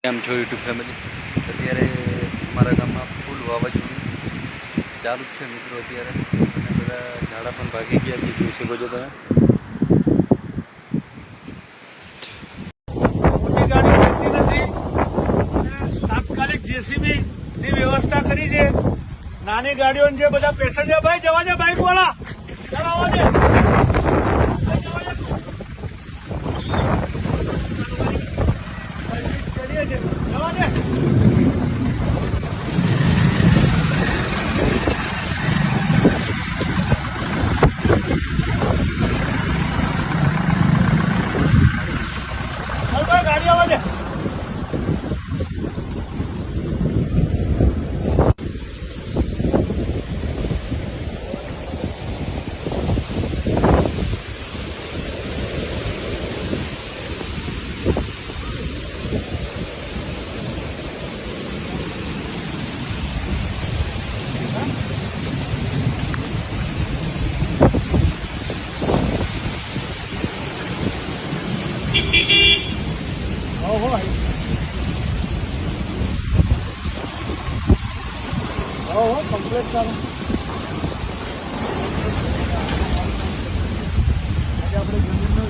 કેમ છો YouTube family? અત્યારે અમારા ગામમાં ફૂલ વાવાઝોડું ચાલુ જ છે મિત્રો. અત્યારે અને બધા ઝાડા પણ ભાગી ગયા છે, જોઈ શકો છો તમે. મોટી ગાડી મળતી નથી, તાત્કાલિક જેસીબી ની વ્યવસ્થા કરી છે. નાની ગાડીઓ જે બધા પેસેન્જર ભાઈ જવા દે, બાઇક વાળા ચલાવવા દે. જવા દે. ગાડી આવવા દે. કમ્પ્લેટ કરો. આજે આપણે જમીનનો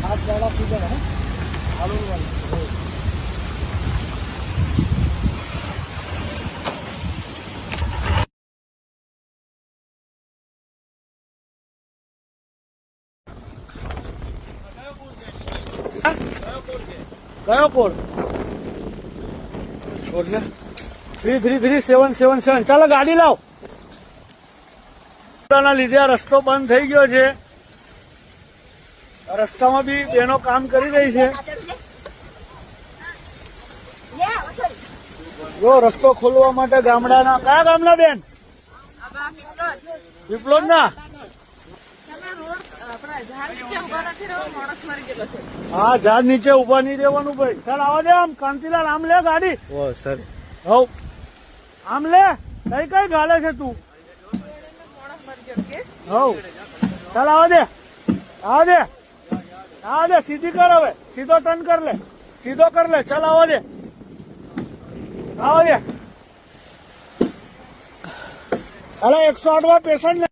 હાથ ગાળા પૂજા હે આલુ વાળી. કયો કોડ? છોડ ને 333777. ચાલો ગાડી લાવ. ના લીધે આ રસ્તો બંધ થઈ ગયો છે. રસ્તામાં બી બહેનો કામ કરી રહી છે. જો રસ્તો ખોલવા માટે ગામડાના કયા ગામના બેન? વિપ્લોદ ના. હા, ઝાડ નીચે ઉભા નહીં રહેવાનું ભાઈ. ચાલ આવા દે. આમ કાંતિલાલ આમ લે ગાડી. સર હવ આમ લે. કઈ કઈ ગાલે છે તું? હવ ચાલ આવા દે. આવા દે. આવા દે. સીધી કર હવે. સીધો ટર્ન કર લે. સીધો કર લે. ચાલ આવા દે. આવા દે. અરે 108 માં પેશન્ટ ને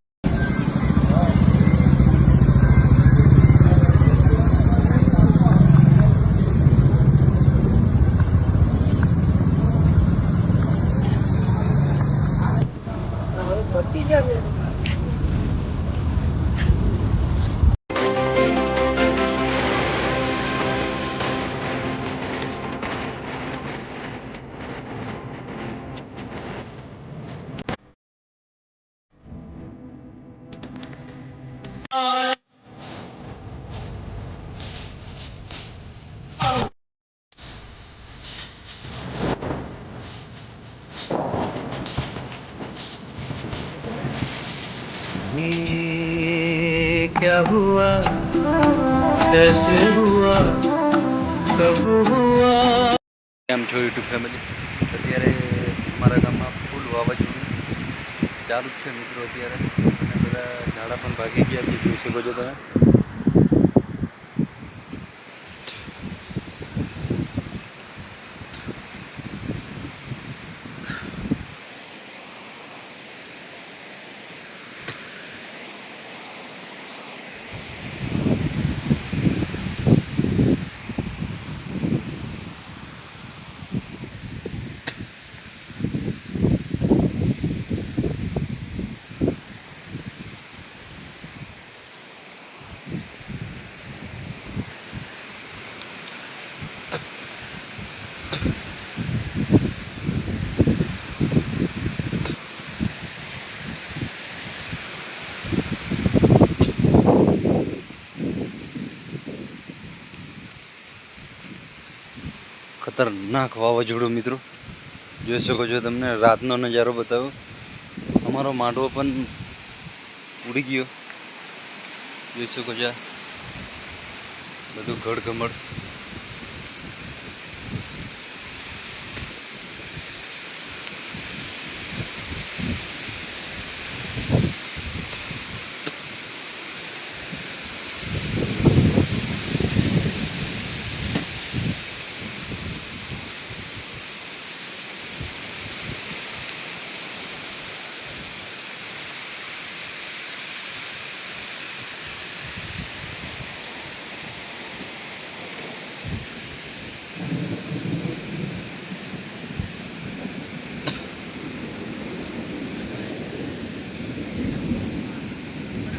क्या हुआ, कैसे हुआ, कब हुआ? કેમ છો યુટ્યુબ ફેમિલી? અત્યારે અમારા ગામમાં ફૂલ વાવાઝોડું ચાલુ જ છે મિત્રો. અત્યારે અને બધા ઝાડા પણ ભાગી ગયા છે, જોઈ શકો છો તમે. ખતરનાક વાવાઝોડું મિત્રો, જોઈ શકો છો. તમને રાતનો નજારો બતાવ્યો. અમારો માંડવો પણ ઉડી ગયો, જોઈ શકો છો. બધું ગડગમડ.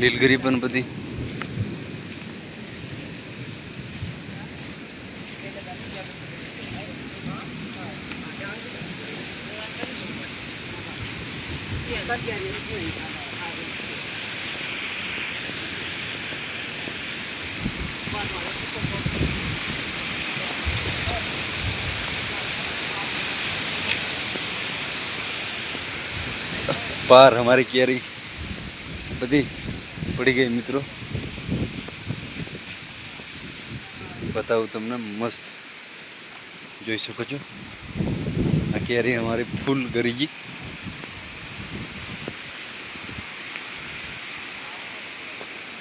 લીલગીરી પણ બધી पार हमारी केरी बधी पड़ी गई मित्रों। बताऊँ तुमने मस्त જોઈ શકો છો આ કેરી અમારી ફૂલ ગરીજી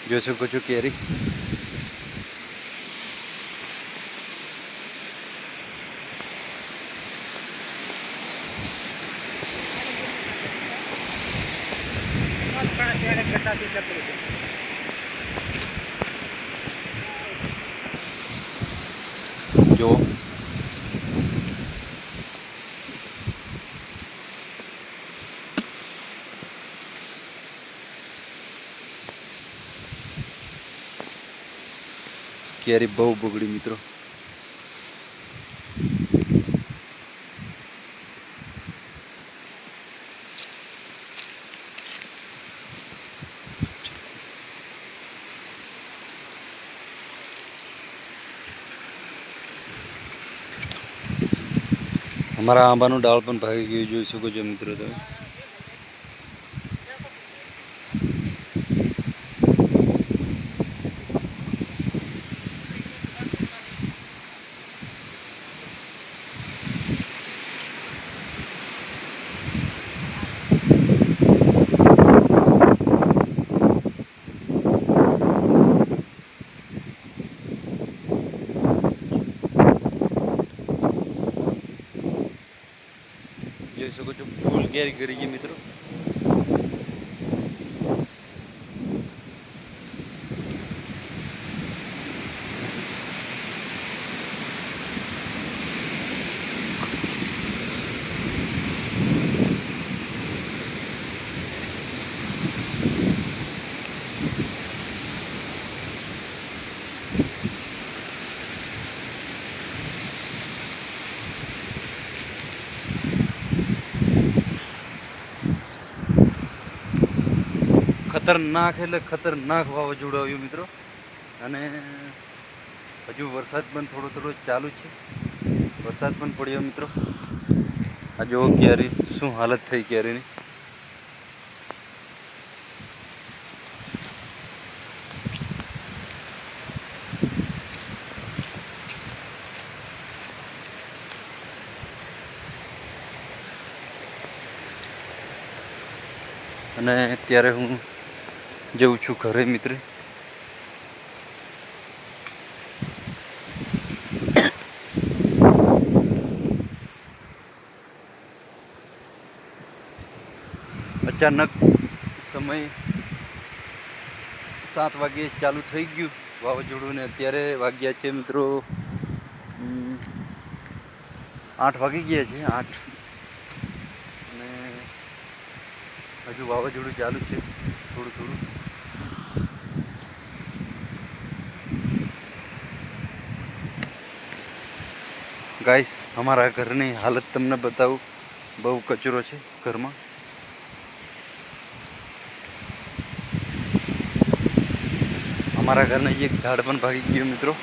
જોઈ શકો છો કેરી જો કેરી બહુ બગડી મિત્રો અમારા આંબાનું ડાળ પણ ભાગી ગયું જોઈ શકો છો મિત્રો તમે જોઈ શકો છો ફૂલ કેરી કરી છે મિત્રો ખતરનાક એટલે ખતરનાક વાવાઝોડું આવ્યું મિત્રો અને હજુ વરસાદ પણ થોડો થોડો ચાલુ છે વરસાદ પણ પડ્યો મિત્રો આ જો કેરી શું હાલત થઈ કેરીની અને અત્યારે હું જઉં છું ઘરે મિત્ર અચાનક સમય 7 વાગે ચાલુ થઈ ગયું વાવાઝોડું ને અત્યારે વાગ્યા છે મિત્રો 8 વાગી ગયા છે 8 અને હજુ વાવાઝોડું ચાલુ છે થોડું થોડું ગાઈસ અમારા ઘરની હાલત તમને બતાવું બહુ કચરો છે ઘરમાં અમારા ઘરના એક ઝાડ પણ ભાગી ગયું મિત્રો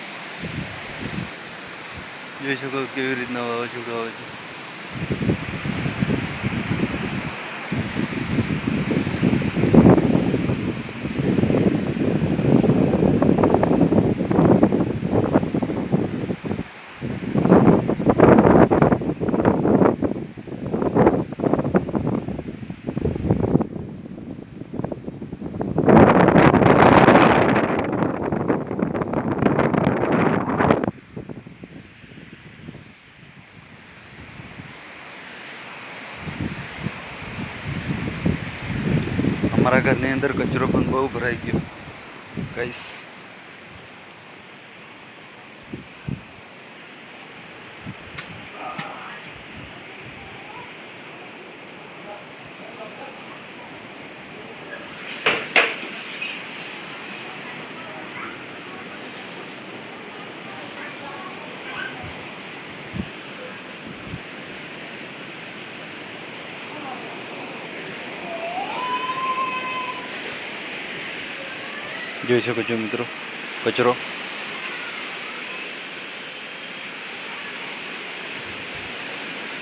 જોઈ શકો કેવી રીતના વાવાઝોડું આવે છે हमारा घर ने अंदर कचरो पण बहु भराई गयो गाइस જોઈ શકો છો મિત્રો કચરો